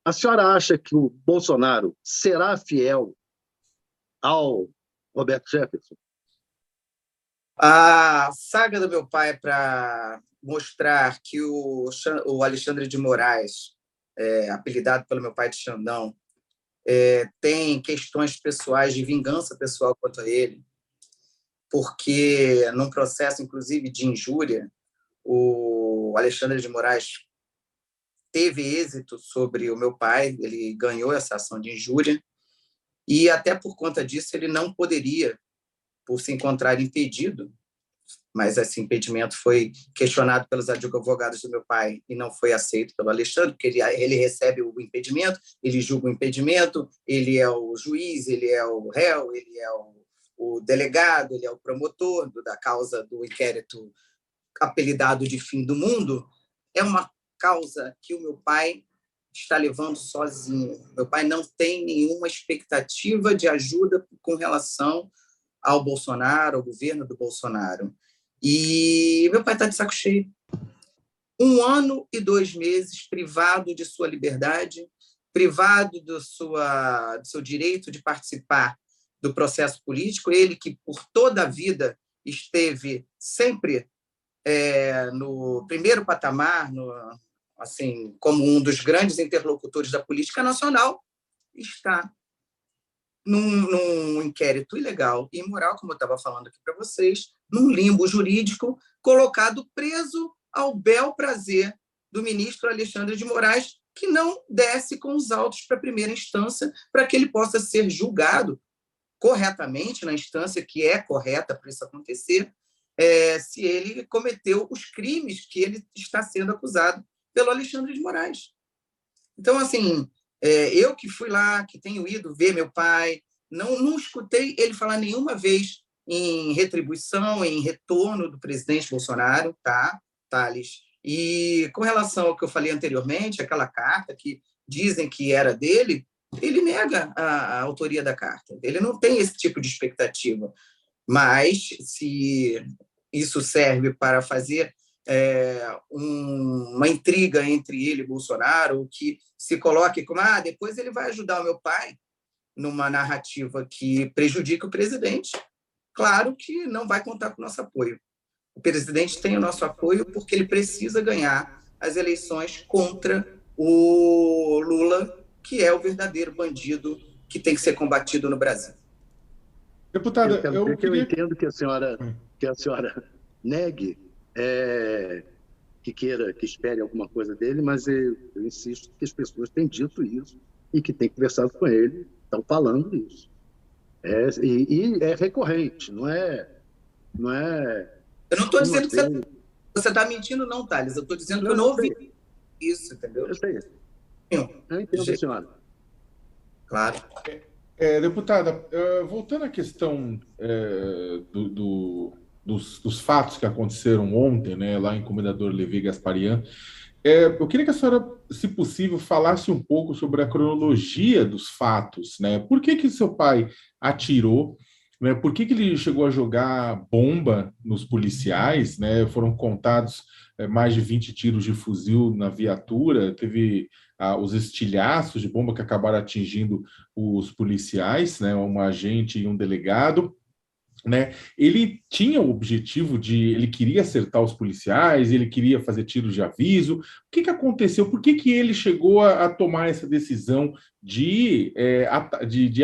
A senhora acha que o Bolsonaro será fiel ao Roberto Jefferson? A saga do meu pai para mostrar que o Alexandre de Moraes, apelidado pelo meu pai de Xandão, tem questões pessoais de vingança pessoal quanto a ele, porque num processo, inclusive, de injúria, o Alexandre de Moraes teve êxito sobre o meu pai, ele ganhou essa ação de injúria, e até por conta disso ele não poderia, por se encontrar impedido, mas esse impedimento foi questionado pelos advogados do meu pai e não foi aceito pelo Alexandre, porque ele recebe o impedimento, ele julga o impedimento, ele é o juiz, ele é o réu, ele é o delegado, ele é o promotor da causa do inquérito apelidado de fim do mundo. É uma causa que o meu pai está levando sozinho. Meu pai não tem nenhuma expectativa de ajuda com relação ao Bolsonaro, ao governo do Bolsonaro. E meu pai está de saco cheio. 1 ano e 2 meses privado de sua liberdade, privado do seu direito de participar do processo político. Ele que, por toda a vida, esteve sempre no primeiro patamar, assim, como um dos grandes interlocutores da política nacional, está num inquérito ilegal e imoral, como eu estava falando aqui para vocês, num limbo jurídico, colocado preso ao bel prazer do ministro Alexandre de Moraes, que não desce com os autos para a primeira instância, para que ele possa ser julgado corretamente na instância que é correta para isso acontecer, se ele cometeu os crimes que ele está sendo acusado pelo Alexandre de Moraes. Então, assim, eu que fui lá, que tenho ido ver meu pai, não escutei ele falar nenhuma vez em retribuição, em retorno do presidente Bolsonaro, tá, Thales? E com relação ao que eu falei anteriormente, aquela carta que dizem que era dele, ele nega a autoria da carta. Ele não tem esse tipo de expectativa. Mas, se isso serve para fazer uma intriga entre ele e Bolsonaro, que se coloque como depois ele vai ajudar o meu pai numa narrativa que prejudica o presidente, claro que não vai contar com o nosso apoio. O presidente tem o nosso apoio porque ele precisa ganhar as eleições contra o Lula, que é o verdadeiro bandido que tem que ser combatido no Brasil. Deputada, eu entendo que a senhora negue, que espere alguma coisa dele, mas eu insisto que as pessoas têm dito isso e que têm conversado com ele, estão falando isso. E é recorrente, não é... Eu não estou dizendo que você está mentindo, não, Thales. Eu estou dizendo que eu não ouvi isso, entendeu? Eu sei. Eu entendo, senhora. Claro. Deputada, voltando à questão dos fatos que aconteceram ontem, né, lá em Comendador Levi Gasparian, eu queria que a senhora, se possível, falasse um pouco sobre a cronologia dos fatos, né? Por que seu pai atirou? Né? Por que ele chegou a jogar bomba nos policiais? Né? Foram contados mais de 20 tiros de fuzil na viatura, teve os estilhaços de bomba que acabaram atingindo os policiais, né? Um agente e um delegado. Né? Ele tinha o objetivo ele queria acertar os policiais, ele queria fazer tiros de aviso. O que aconteceu? Por que ele chegou a tomar essa decisão de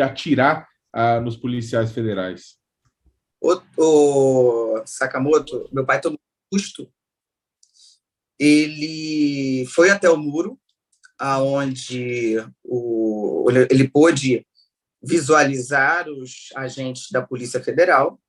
atirar nos policiais federais? O Sakamoto, meu pai tomou um susto. Ele foi até o muro, aonde ele pôde visualizar os agentes da Polícia Federal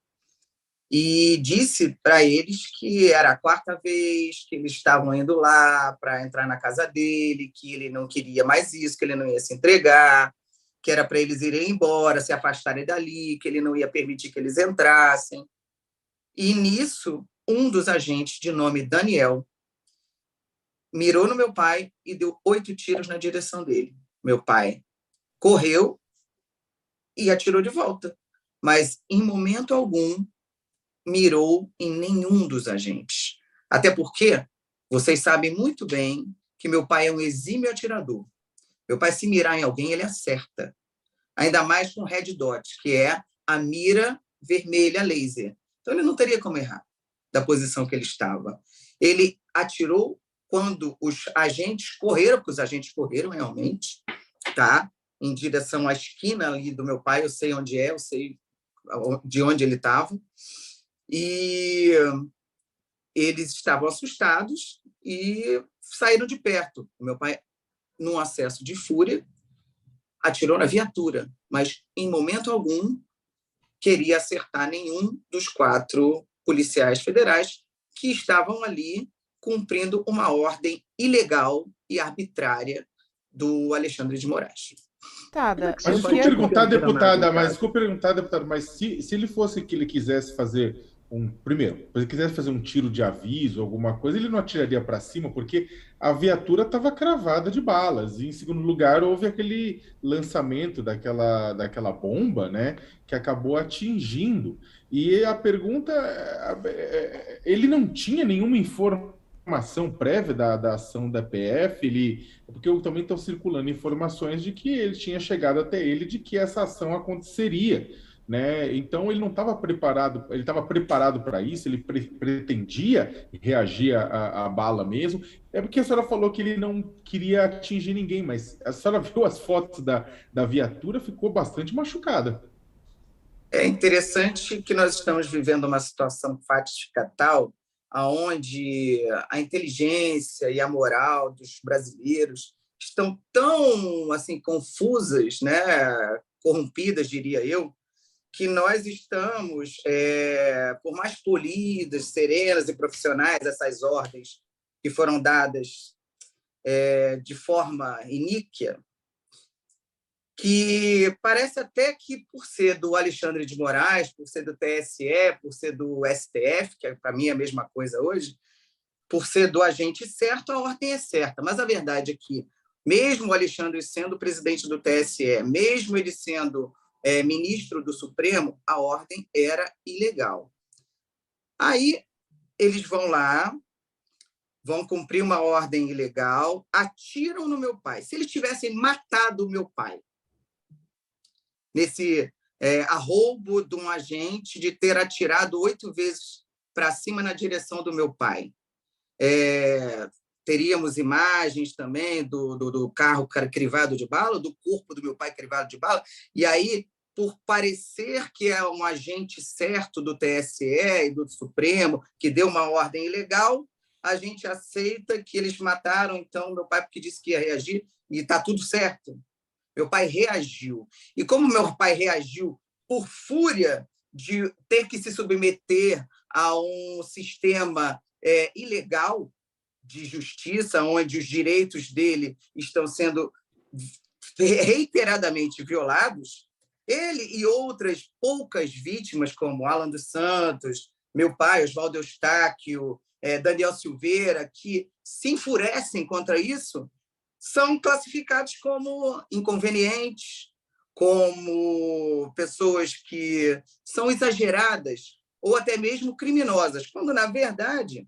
e disse para eles que era a 4ª vez que eles estavam indo lá para entrar na casa dele, que ele não queria mais isso, que ele não ia se entregar, que era para eles irem embora, se afastarem dali, que ele não ia permitir que eles entrassem. E nisso, um dos agentes, de nome Daniel, mirou no meu pai e deu 8 tiros na direção dele. Meu pai correu e atirou de volta, mas em momento algum mirou em nenhum dos agentes. Até porque vocês sabem muito bem que meu pai é um exímio atirador. Meu pai, se mirar em alguém, ele acerta. Ainda mais com red dot, que é a mira vermelha laser. Então, ele não teria como errar da posição que ele estava. Ele atirou quando os agentes correram, porque os agentes correram realmente, tá? Em direção à esquina ali do meu pai, eu sei onde é, eu sei de onde ele estava. E eles estavam assustados e saíram de perto. O meu pai, num acesso de fúria, atirou na viatura, mas em momento algum queria acertar nenhum dos 4 policiais federais que estavam ali cumprindo uma ordem ilegal e arbitrária do Alexandre de Moraes. Mas desculpa perguntar, deputada, mas se ele fosse que ele quisesse fazer primeiro, se ele quisesse fazer um tiro de aviso, alguma coisa, ele não atiraria para cima, porque a viatura estava cravada de balas. E, em segundo lugar, houve aquele lançamento daquela bomba, né, que acabou atingindo. E a pergunta, ele não tinha nenhuma informação prévia da ação da PF, porque também estão circulando informações de que ele tinha chegado até ele de que essa ação aconteceria, né? Então ele não estava preparado, ele estava preparado para isso, ele pretendia reagir à bala mesmo. É porque a senhora falou que ele não queria atingir ninguém, mas a senhora viu as fotos da viatura, ficou bastante machucada. É interessante que nós estamos vivendo uma situação fática tal, onde a inteligência e a moral dos brasileiros estão tão assim confusas, né, corrompidas, diria eu, que nós estamos, por mais polidas, serenas e profissionais, essas ordens que foram dadas de forma iníquia, que parece até que, por ser do Alexandre de Moraes, por ser do TSE, por ser do STF, que para mim é a mesma coisa hoje, por ser do agente certo, a ordem é certa. Mas a verdade é que, mesmo o Alexandre sendo presidente do TSE, mesmo ele sendo ministro do Supremo, a ordem era ilegal. Aí eles vão lá, vão cumprir uma ordem ilegal, atiram no meu pai. Se eles tivessem matado o meu pai, nesse arroubo de um agente de ter atirado 8 vezes para cima na direção do meu pai, teríamos imagens também do carro crivado de bala, do corpo do meu pai crivado de bala, e aí, por parecer que é um agente certo do TSE e do Supremo, que deu uma ordem ilegal, a gente aceita que eles mataram, então, meu pai, porque disse que ia reagir, e está tudo certo. Meu pai reagiu. E como meu pai reagiu por fúria de ter que se submeter a um sistema ilegal de justiça, onde os direitos dele estão sendo reiteradamente violados, ele e outras poucas vítimas, como Alan dos Santos, meu pai, Oswaldo Eustáquio, Daniel Silveira, que se enfurecem contra isso, são classificados como inconvenientes, como pessoas que são exageradas ou até mesmo criminosas, quando, na verdade,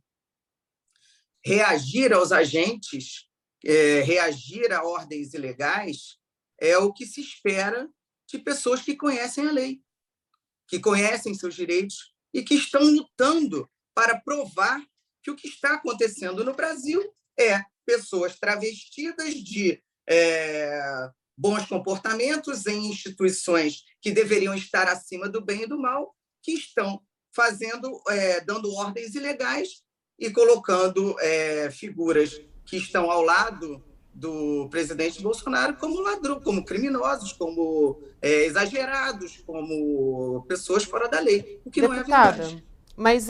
reagir aos agentes, reagir a ordens ilegais, é o que se espera de pessoas que conhecem a lei, que conhecem seus direitos e que estão lutando para provar que o que está acontecendo no Brasil é pessoas travestidas de bons comportamentos em instituições que deveriam estar acima do bem e do mal, que estão dando ordens ilegais e colocando figuras que estão ao lado do presidente Bolsonaro como ladrão, como criminosos, como exagerados, como pessoas fora da lei, o que não é verdade. Mas